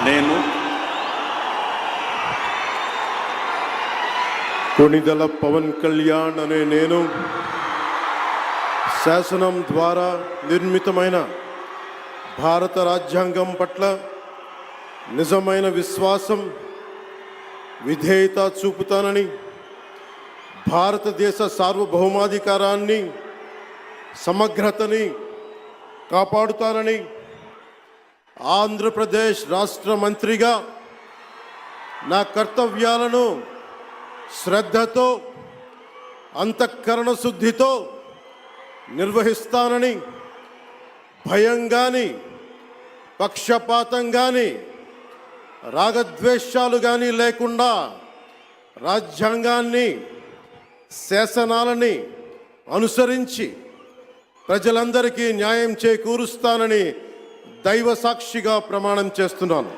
నేను కొణిదెల పవన్ కళ్యాణ్ అనే నేను శాసనం ద్వారా నిర్మితమైన భారత రాజ్యాంగం పట్ల నిజమైన విశ్వాసం, విధేయత చూపుతానని, భారతదేశ సార్వభౌమాధికారాన్ని, సమగ్రతని కాపాడుతానని, ఆంధ్రప్రదేశ్ రాష్ట్ర మంత్రిగా నా కర్తవ్యాలను శ్రద్ధతో, అంతఃకరణ శుద్ధితో నిర్వహిస్తానని, భయం కానీ, పక్షపాతం కానీ, రాగద్వేషాలు కానీ లేకుండా రాజ్యాంగాన్ని, శాసనాలని అనుసరించి ప్రజలందరికీ న్యాయం చేకూరుస్తానని దైవ సాక్షిగా ప్రమాణం చేస్తున్నాను.